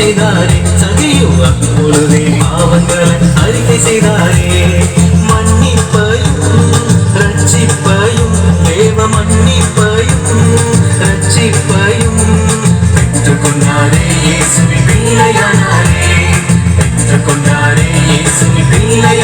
செய்தாரே சகையும் அப்பொழுதே பாவங்களை அறிக்கை செய்தாரே மன்னிப்பையும் ரட்சிப்பையும் தேவ மன்னிப்பையும் ரட்சிப்பையும் பெற்றுக்கொண்டாரே இயேசுவின் பிள்ளையானாரே பெற்றுக்கொண்டாரே இயேசுவின் பிள்ளை